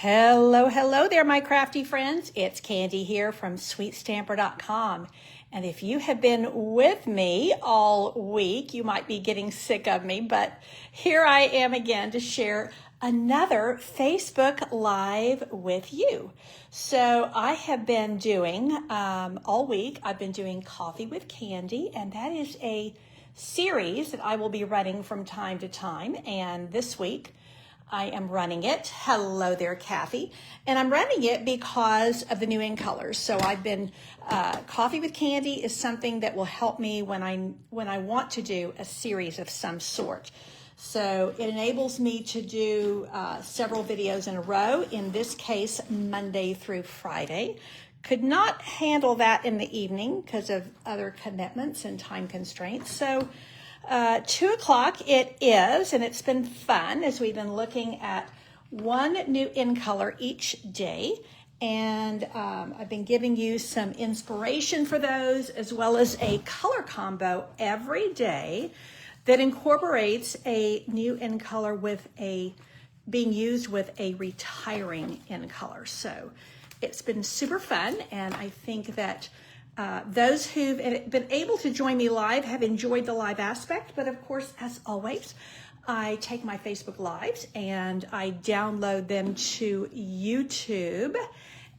Hello, hello there, my crafty friends. It's Candy here from SweetStamper.com. And if you have been with me all week, you might be getting sick of me, but here I am again to share another Facebook Live with you. So I have been doing, all week, I've been doing Coffee with Candy, and that is a series that I will be running from time to time. And this week, I am running it. Hello there, Kathy. And I'm running it because of the new in colors. So I've been, Coffee with Candy is something that will help me when I want to do a series of some sort. So it enables me to do several videos in a row, in this case, Monday through Friday. Could not handle that in the evening because of other commitments and time constraints. So 2 o'clock it is, and it's been fun as we've been looking at one new in color each day. And I've been giving you some inspiration for those, as well as a color combo every day that incorporates a new in color with being used with a retiring in color. So it's been super fun, and I think that those who've been able to join me live have enjoyed the live aspect, but of course, as always, I take my Facebook Lives and I download them to YouTube,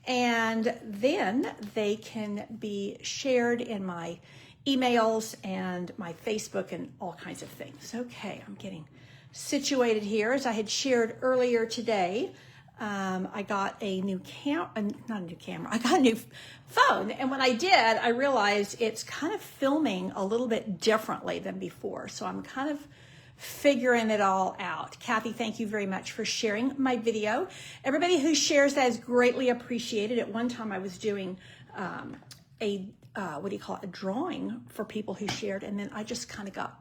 and then they can be shared in my emails and my Facebook and all kinds of things. Okay, I'm getting situated here. As I had shared earlier today, I got a new I got a new phone. And when I did, I realized it's kind of filming a little bit differently than before. So I'm kind of figuring it all out. Kathy, thank you very much for sharing my video. Everybody who shares that is greatly appreciated. At one time I was doing a drawing for people who shared, and then I just kind of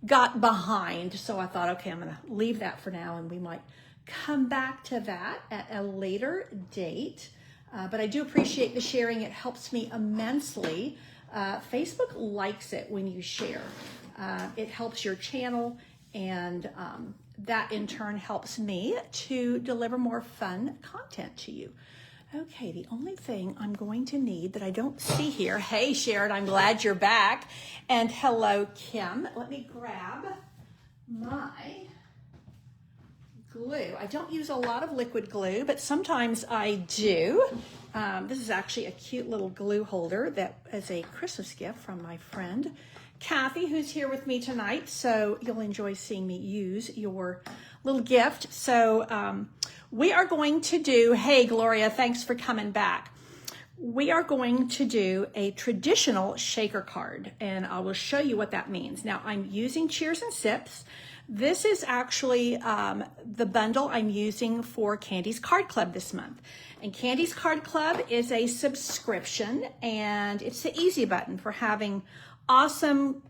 got behind. So I thought, okay, I'm going to leave that for now, and we might come back to that at a later date. But I do appreciate the sharing. It helps me immensely. Facebook likes it when you share. It helps your channel, and that in turn helps me to deliver more fun content to you. Okay, the only thing I'm going to need that I don't see here, hey Sharon, I'm glad you're back. And hello, Kim. Let me grab my glue. I don't use a lot of liquid glue, but sometimes I do. This is actually a cute little glue holder that is a Christmas gift from my friend Kathy, who's here with me tonight. So you'll enjoy seeing me use your little gift. So we are going to do, hey Gloria, thanks for coming back. We are going to do a traditional shaker card, and I will show you what that means. Now I'm using Cheers and Sips. This is actually the bundle I'm using for Candy's Card Club this month. And Candy's Card Club is a subscription, and it's the easy button for having awesome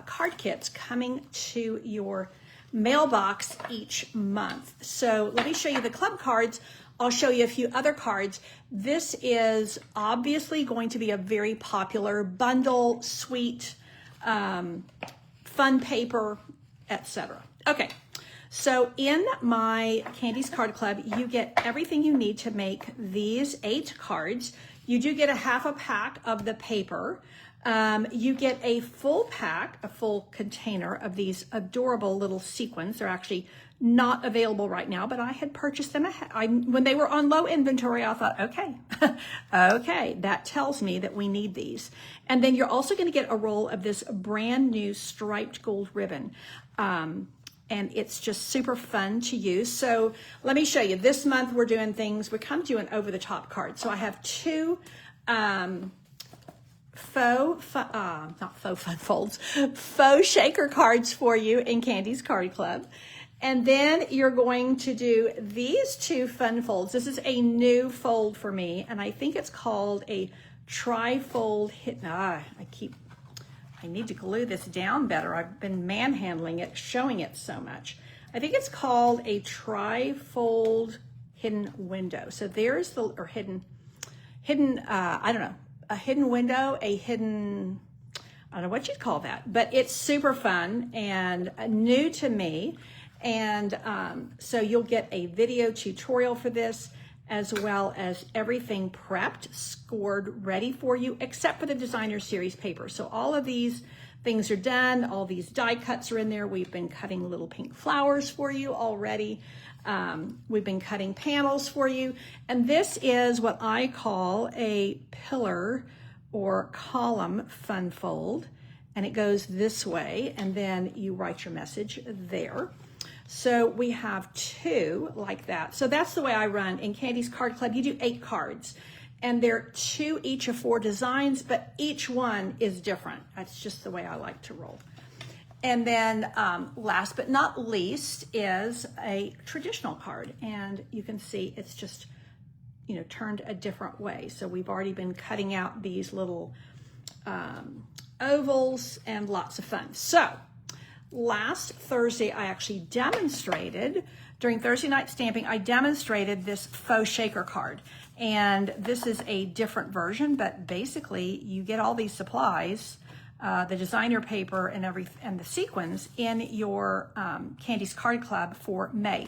card kits coming to your mailbox each month. So let me show you the club cards. I'll show you a few other cards. This is obviously going to be a very popular bundle, sweet, fun paper, etc. Okay, so in my Candy's Card Club, you get everything you need to make these 8 cards. You do get a half a pack of the paper. You get a full pack, a full container of these adorable little sequins. They're actually not available right now, but I had purchased them when they were on low inventory. I thought, okay, okay, that tells me that we need these. And then you're also going to get a roll of this brand new striped gold ribbon. And it's just super fun to use. So let me show you. This month we're doing things, we're kind of doing over the top cards. So I have 2 faux shaker cards for you in Candy's Card Club. And then you're going to do these 2 fun folds. This is a new fold for me, and I think it's called a tri-fold hidden. I need to glue this down better. I've been manhandling it, showing it so much. I think it's called a tri-fold hidden window. So there's the, or hidden, I don't know, a hidden window, a hidden, I don't know what you'd call that, but it's super fun and new to me. And so you'll get a video tutorial for this, as well as everything prepped, scored, ready for you, except for the designer series paper. So all of these things are done. All these die cuts are in there. We've been cutting little pink flowers for you already. We've been cutting panels for you. And this is what I call a pillar or column fun fold. And it goes this way, and then you write your message there. So we have 2 like that. So that's the way I run. In Candy's Card Club, you do 8 cards. And they're 2 each of 4 designs, but each one is different. That's just the way I like to roll. And then last but not least is a traditional card. And you can see it's just, you know, turned a different way. So we've already been cutting out these little ovals and lots of fun. So last Thursday, I actually demonstrated, during Thursday night stamping, I demonstrated this faux shaker card. And this is a different version, but basically you get all these supplies, the designer paper and the sequins in your Candy's Card Club for May.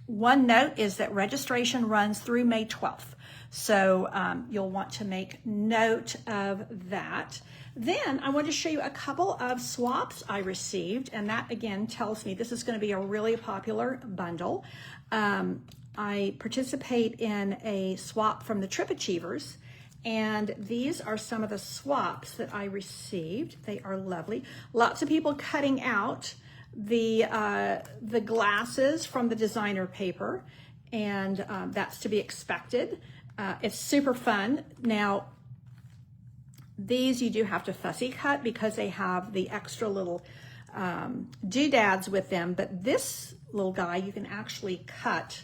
One note is that registration runs through May 12th. So you'll want to make note of that. Then I want to show you a couple of swaps I received, and that again tells me this is going to be a really popular bundle. I participate in a swap from the Trip Achievers, and these are some of the swaps that I received. They are lovely. Lots of people cutting out the glasses from the designer paper, and that's to be expected. It's super fun. Now, these you do have to fussy cut because they have the extra little doodads with them, but this little guy you can actually cut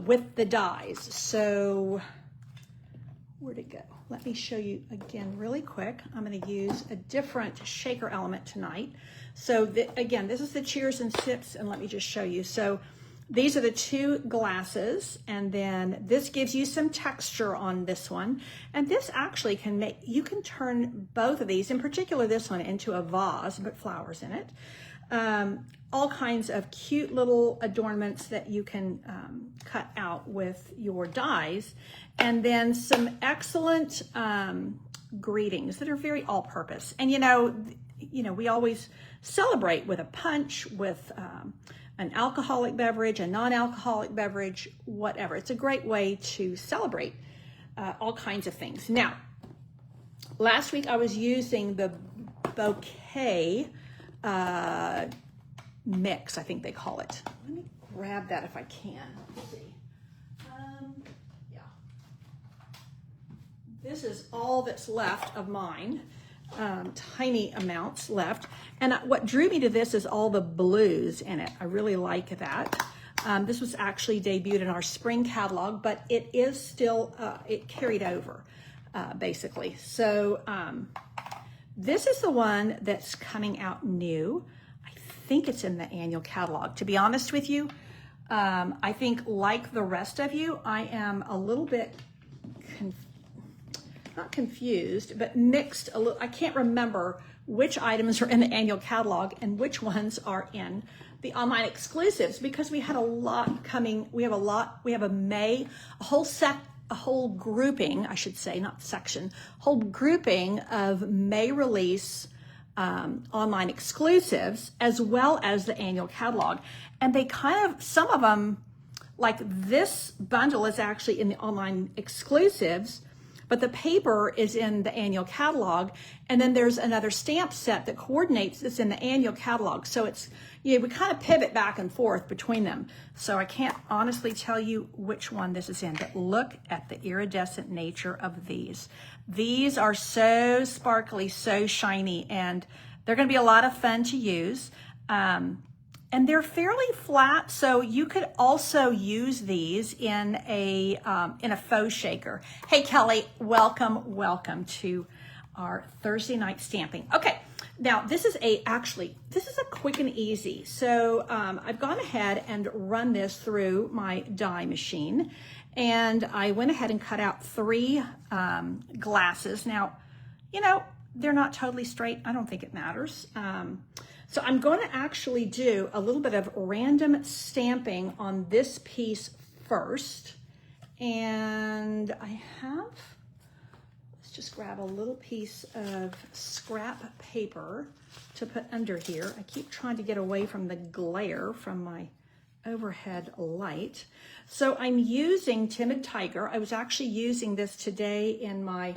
with the dies. So where'd it go? Let me show you again really quick. I'm going to use a different shaker element tonight. So again, this is the Cheers and Sips, and let me just show you. So these are the 2 glasses, and then this gives you some texture on this one. And this actually can make, you can turn both of these, in particular this one, into a vase, put flowers in it. All kinds of cute little adornments that you can cut out with your dies. And then some excellent greetings that are very all-purpose. And you know, we always celebrate with a punch, with an alcoholic beverage, a non-alcoholic beverage, whatever. It's a great way to celebrate all kinds of things. Now, last week I was using the bouquet mix, I think they call it. Let me grab that if I can. Let's see. Yeah. This is all that's left of mine. Tiny amounts left. And what drew me to this is all the blues in it. I really like that. This was actually debuted in our spring catalog, but it is still, it carried over, basically. So this is the one that's coming out new. I think it's in the annual catalog. To be honest with you, I think like the rest of you, I am a little bit not confused, but mixed a little. I can't remember which items are in the annual catalog and which ones are in the online exclusives, because we had a lot coming. We have a whole grouping, I should say, not section, whole grouping of May release online exclusives, as well as the annual catalog. And they kind of, some of them, like this bundle is actually in the online exclusives, but the paper is in the annual catalog. And then there's another stamp set that coordinates this in the annual catalog. So it's, we kind of pivot back and forth between them. So I can't honestly tell you which one this is in, but look at the iridescent nature of these. These are so sparkly, so shiny, and they're going to be a lot of fun to use. And they're fairly flat, so you could also use these in a faux shaker. Hey, Kelly, welcome to our Thursday night stamping. Okay, now this is a quick and easy. So I've gone ahead and run this through my die machine, and I went ahead and cut out 3 glasses. Now, they're not totally straight. I don't think it matters. So I'm going to actually do a little bit of random stamping on this piece first. And I have, let's just grab a little piece of scrap paper to put under here. I keep trying to get away from the glare from my overhead light. So I'm using Timid Tiger. I was actually using this today in my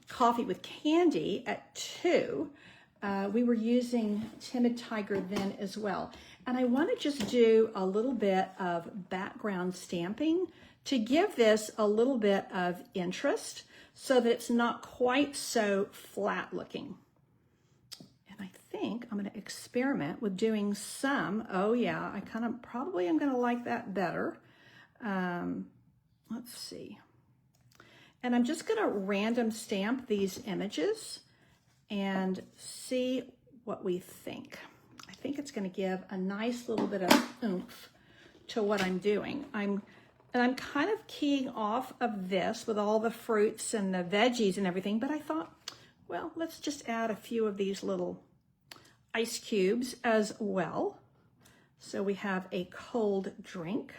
coffee with Candy at 2. We were using Timid Tiger then as well. And I want to just do a little bit of background stamping to give this a little bit of interest so that it's not quite so flat looking. And I think I'm going to experiment with doing some, oh yeah, I kind of probably am going to like that better. Let's see. And I'm just going to random stamp these images and see what we think. I think it's going to give a nice little bit of oomph to what I'm doing. I'm kind of keying off of this with all the fruits and the veggies and everything, but I thought, well, let's just add a few of these little ice cubes as well. So we have a cold drink.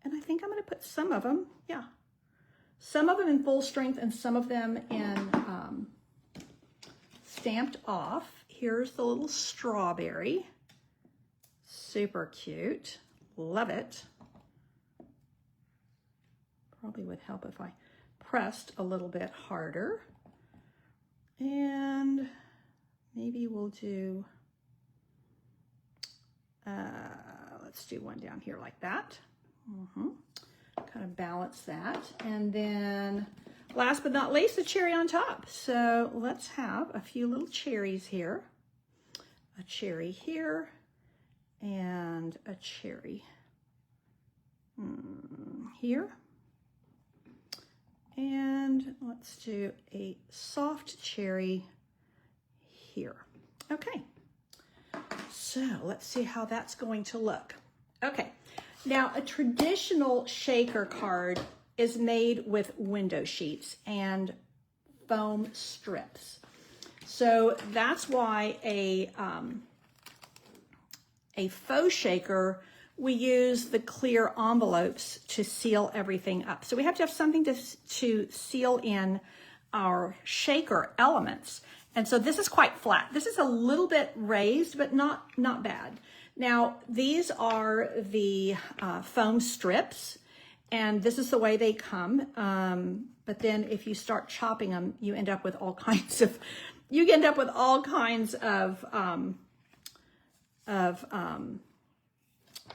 And I think I'm going to put some of them, yeah, some of them in full strength and some of them in stamped off. Here's the little strawberry. Super cute. Love it. Probably would help if I pressed a little bit harder. And maybe we'll do, let's do one down here like that. Kind of balance that. And then last but not least, the cherry on top. So let's have a few little cherries here. A cherry here and a cherry here. And let's do a soft cherry here. Okay, so let's see how that's going to look. Okay, now a traditional shaker card is made with window sheets and foam strips. So that's why a faux shaker, we use the clear envelopes to seal everything up. So we have to have something to seal in our shaker elements. And so this is quite flat. This is a little bit raised, but not bad. Now, these are the foam strips, and this is the way they come. But then if you start chopping them, you end up with all kinds of,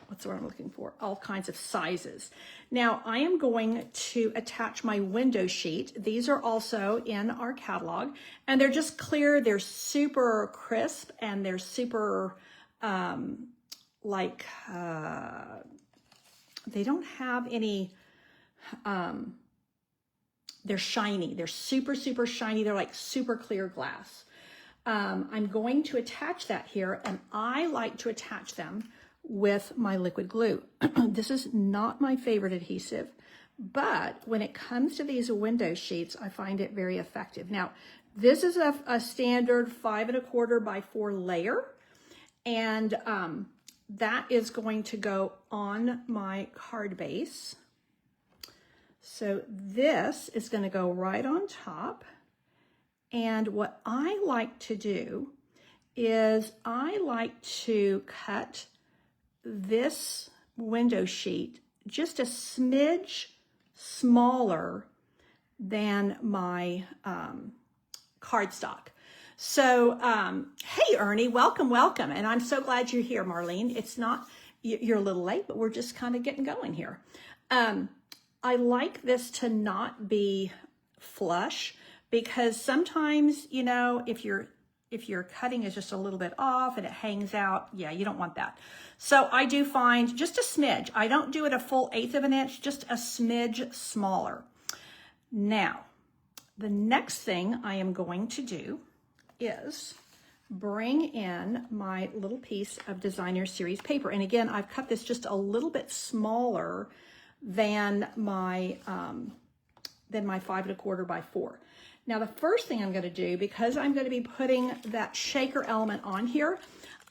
what's the word I'm looking for? All kinds of sizes. Now I am going to attach my window sheet. These are also in our catalog, and they're just clear. They're super crisp, and they're super they don't have any, they're shiny. They're super, super shiny. They're like super clear glass. I'm going to attach that here, and I like to attach them with my liquid glue. This is not my favorite adhesive, but when it comes to these window sheets, I find it very effective. Now, this is a standard 5 1/4 by 4 layer, and that is going to go on my card base. So this is going to go right on top. And what I like to do is I like to cut this window sheet just a smidge smaller than my cardstock. So, hey, Ernie, welcome. And I'm so glad you're here, Marlene. It's not, you're a little late, but we're just kind of getting going here. I like this to not be flush, because sometimes, you know, if your cutting is just a little bit off and it hangs out, yeah, you don't want that. So I do find just a smidge. I don't do it a full 1/8 of an inch, just a smidge smaller. Now, the next thing I am going to do is bring in my little piece of Designer Series paper. And again, I've cut this just a little bit smaller than my 5 1/4 by 4. Now the first thing I'm going to do, because I'm going to be putting that shaker element on here,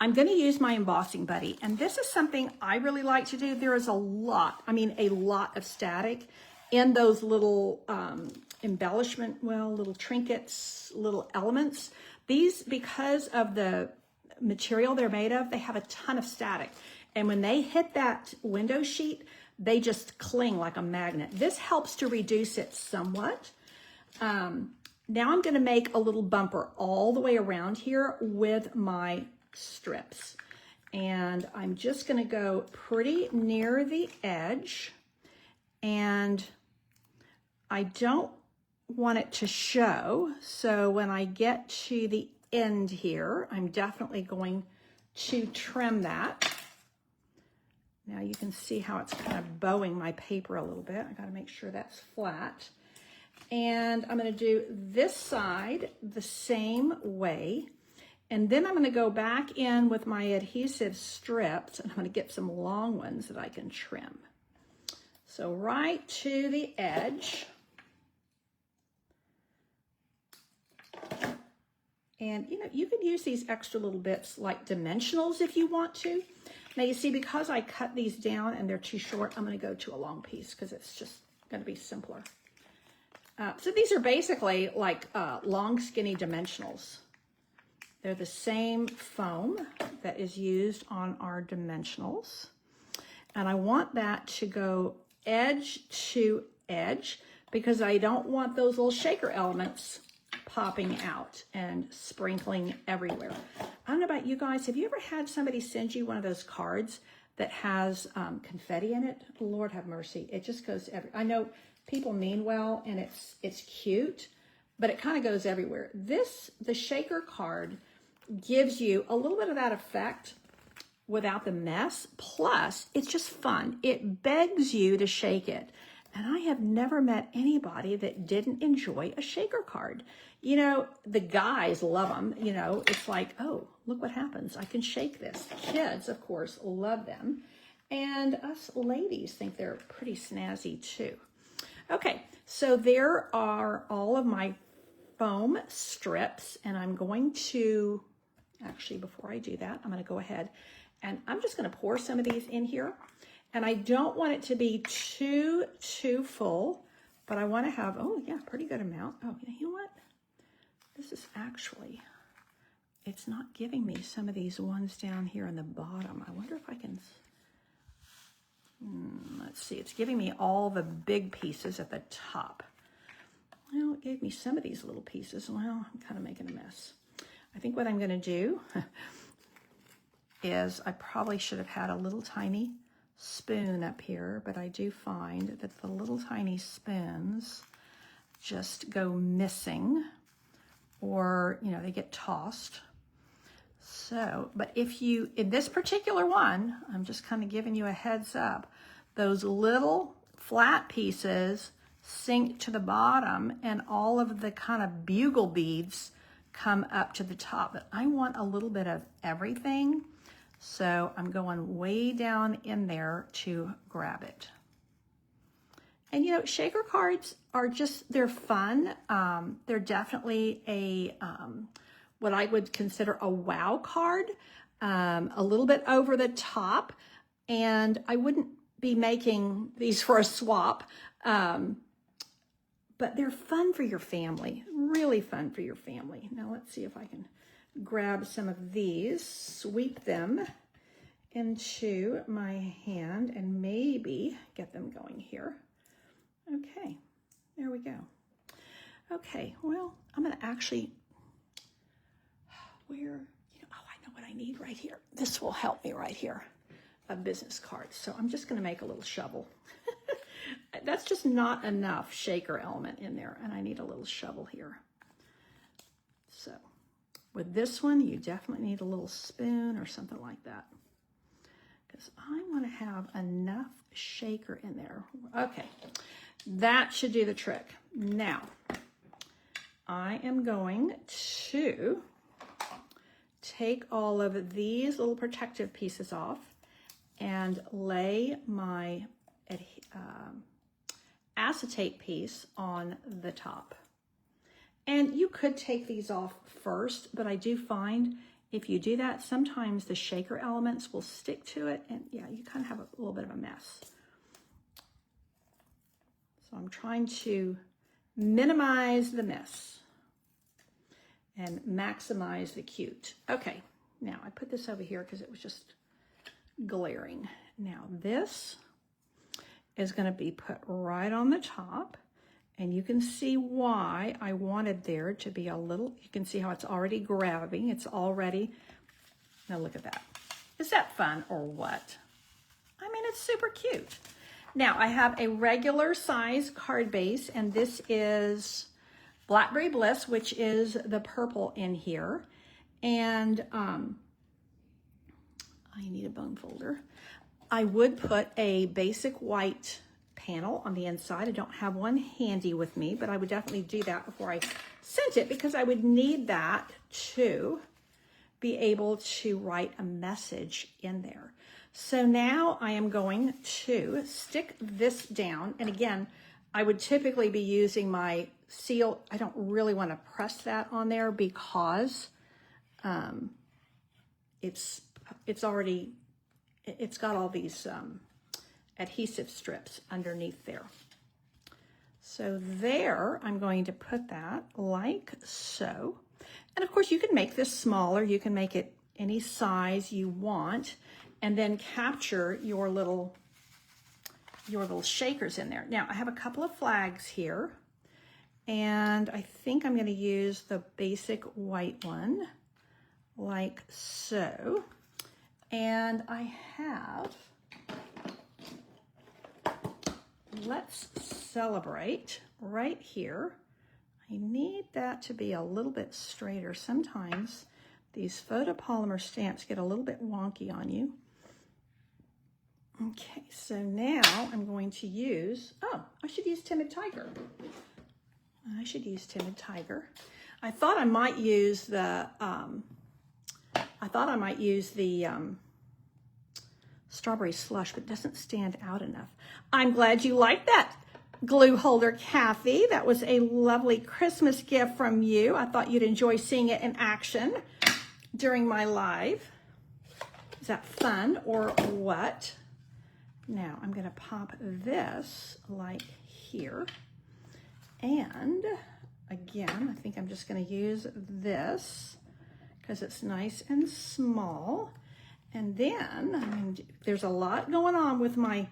I'm going to use my embossing buddy. And this is something I really like to do. There is a lot of static in those little embellishment, little trinkets, little elements. These, because of the material they're made of, they have a ton of static. And when they hit that window sheet, they just cling like a magnet. This helps to reduce it somewhat. Now I'm going to make a little bumper all the way around here with my strips. And I'm just going to go pretty near the edge. And I don't want it to show. So when I get to the end here, I'm definitely going to trim that. Now you can see how it's kind of bowing my paper a little bit. I got to make sure that's flat. And I'm going to do this side the same way. And then I'm going to go back in with my adhesive strips, and I'm going to get some long ones that I can trim. So right to the edge. And you could use these extra little bits like dimensionals if you want to. Now you see, because I cut these down and they're too short, I'm going to go to a long piece because it's just going to be simpler. So these are basically like long, skinny dimensionals. They're the same foam that is used on our dimensionals. And I want that to go edge to edge because I don't want those little shaker elements popping out and sprinkling everywhere. I don't know about you guys, have you ever had somebody send you one of those cards that has confetti in it? Lord have mercy, it just goes I know people mean well and it's cute, but it kind of goes everywhere. The shaker card gives you a little bit of that effect without the mess. Plus, it's just fun. It begs you to shake it. And I have never met anybody that didn't enjoy a shaker card. The guys love them. It's like, oh, look what happens. I can shake this. Kids, of course, love them. And us ladies think they're pretty snazzy too. Okay, so there are all of my foam strips, and I'm going to, actually before I do that, I'm going to go ahead and I'm just going to pour some of these in here. And I don't want it to be too full, but I want to have, oh yeah, pretty good amount. Oh, you know what? This is actually, it's not giving me some of these ones down here on the bottom. I wonder if I can, let's see, it's giving me all the big pieces at the top. Well, it gave me some of these little pieces. Well, I'm kind of making a mess. I think what I'm going to do is I probably should have had a little tiny spoon up here, but I do find that the little tiny spoons just go missing, or they get tossed. So, but if you, in this particular one, I'm just kind of giving you a heads up, those little flat pieces sink to the bottom and all of the kind of bugle beads come up to the top. But I want a little bit of everything, so I'm going way down in there to grab it. And shaker cards are just, they're fun. They're definitely a what I would consider a wow card, a little bit over the top. And I wouldn't be making these for a swap, but they're fun for your family, really fun for your family. Now let's see if I can grab some of these, sweep them into my hand, and maybe get them going here. Okay, there we go. Okay, well, I'm gonna actually, oh, I know what I need right here. This will help me right here, a business card. So I'm just gonna make a little shovel. That's just not enough shaker element in there, and I need a little shovel here. So with this one, you definitely need a little spoon or something like that, because I want to have enough shaker in there. Okay, that should do the trick. Now, I am going to take all of these little protective pieces off and lay my acetate piece on the top. And you could take these off first, but I do find if you do that, sometimes the shaker elements will stick to it, and yeah, you kind of have a little bit of a mess. So I'm trying to minimize the mess and maximize the cute. Okay, now I put this over here because it was just glaring. Now this is going to be put right on the top, and you can see why I wanted there to be a little, you can see how it's already grabbing. It's already, now look at that. Is that fun or what? I mean, it's super cute. Now I have a regular size card base, and this is Blackberry Bliss, which is the purple in here. And I need a bone folder. I would put a basic white panel on the inside. I don't have one handy with me, but I would definitely do that before I sent it, because I would need that to be able to write a message in there. So now I am going to stick this down. And again, I would typically be using my seal. I don't really want to press that on there because it's got all these adhesive strips underneath there. So there, I'm going to put that like so. And of course you can make this smaller. You can make it any size you want, and then capture your little shakers in there. Now I have a couple of flags here, and I think I'm going to use the basic white one like so. And I have, let's celebrate right here. I need that to be a little bit straighter. Sometimes these photopolymer stamps get a little bit wonky on you. Okay, so now I'm going to use, oh, I should use Timid Tiger. I should use Timid Tiger. I thought I might use the, Strawberry Slush, but it doesn't stand out enough. I'm glad you like that glue holder, Kathy. That was a lovely Christmas gift from you. I thought you'd enjoy seeing it in action during my live. Is that fun or what? Now I'm going to pop this like here. And again, I think I'm just going to use this because it's nice and small. And then, I mean, there's a lot going on with my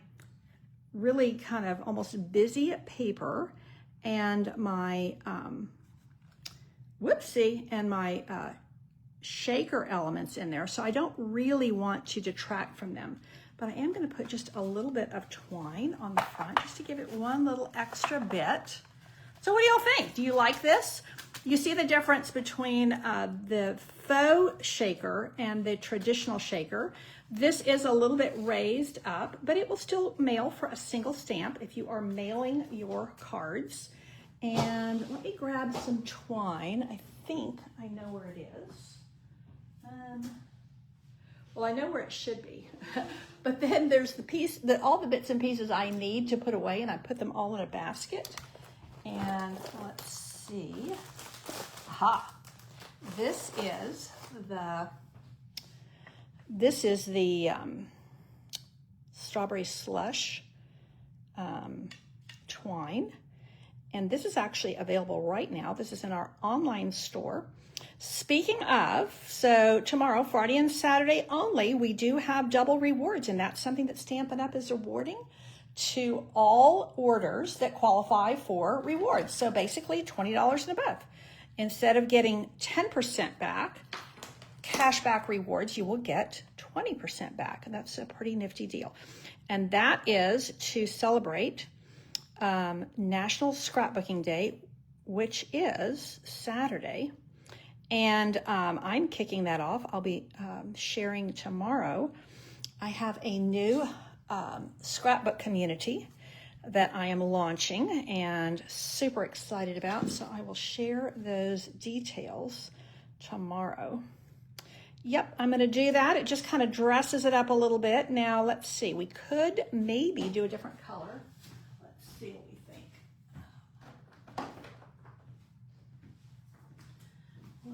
really kind of almost busy paper and my, and my shaker elements in there. So I don't really want to detract from them, but I am going to put just a little bit of twine on the front just to give it one little extra bit. So what do y'all think? Do you like this? You see the difference between the faux shaker and the traditional shaker. This is a little bit raised up, but it will still mail for a single stamp if you are mailing your cards. And let me grab some twine. I think I know where it is. Well, I know where it should be, but then there's the piece, all the bits and pieces I need to put away, and I put them all in a basket. And let's see. Aha. This is the Strawberry Slush twine. And this is actually available right now. This is in our online store. Speaking of, so tomorrow, Friday and Saturday only, we do have double rewards, and that's something that Stampin' Up! Is awarding to all orders that qualify for rewards. So basically $20 and above. Instead of getting 10% back, cashback rewards, you will get 20% back. And that's a pretty nifty deal. And that is to celebrate National Scrapbooking Day, which is Saturday. And I'm kicking that off. I'll be sharing tomorrow. I have a new scrapbook community that I am launching and super excited about. So I will share those details tomorrow. Yep, I'm going to do that. It just kind of dresses it up a little bit. Now, let's see. We could maybe do a different color. Let's see what we think.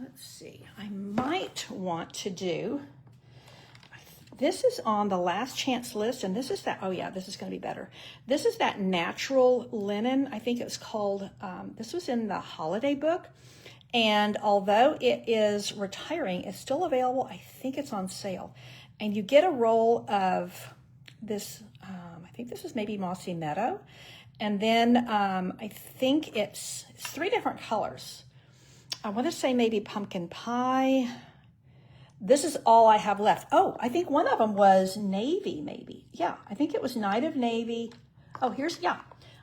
let's see, I might want to do, this is on the last chance list, and this is that, oh yeah, this is going to be better. This is that natural linen. I think it's called, this was in the holiday book. And although it is retiring, it's still available. I think it's on sale. And you get a roll of this, I think this is maybe Mossy Meadow. And then I think it's 3 different colors. I want to say maybe pumpkin pie. This is all I have left. Oh, I think one of them was navy, maybe. Yeah, I think it was Night of Navy. Oh, here's, yeah.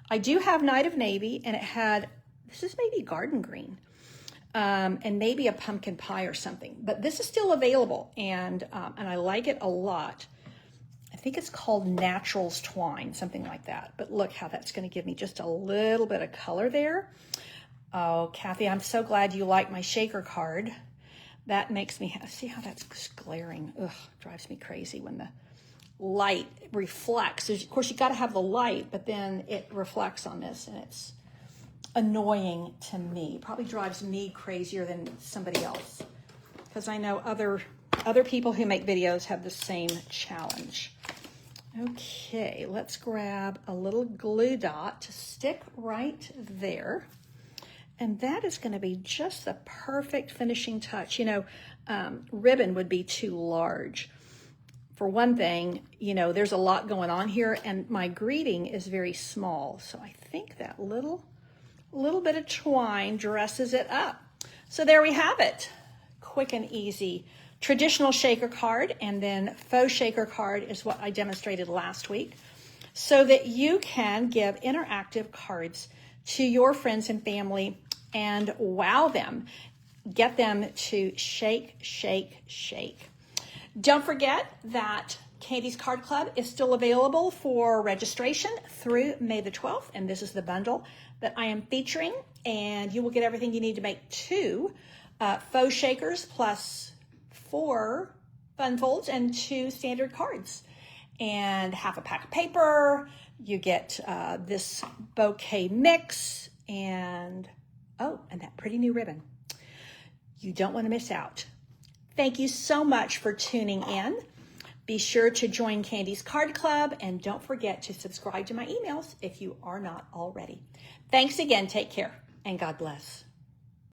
I do have Night of Navy, and it had, this is maybe garden green, and maybe a pumpkin pie or something. But this is still available, and I like it a lot. I think it's called Naturals Twine, something like that. But look how that's going to give me just a little bit of color there. Oh, Kathy, I'm so glad you like my shaker card. That makes me, see how that's glaring. Ugh, drives me crazy when the light reflects. Of course, you got to have the light, but then it reflects on this, and it's annoying to me. Probably drives me crazier than somebody else, because I know other people who make videos have the same challenge. Okay, let's grab a little glue dot to stick right there. And that is going to be just the perfect finishing touch. You know, ribbon would be too large. For one thing, you know, there's a lot going on here, and my greeting is very small. So I think that little bit of twine dresses it up. So there we have it. Quick and easy. Traditional shaker card, and then faux shaker card is what I demonstrated last week, so that you can give interactive cards to your friends and family and wow them. Get them to shake, shake, shake. Don't forget that Candy's Card Club is still available for registration through May the 12th, and this is the bundle that I am featuring, and you will get everything you need to make 2 faux shakers plus 4 fun folds and 2 standard cards, and half a pack of paper. You get this bouquet mix, and oh, and that pretty new ribbon. You don't want to miss out. Thank you so much for tuning in. Be sure to join Candy's Card Club, and don't forget to subscribe to my emails if you are not already. Thanks again. Take care, and God bless.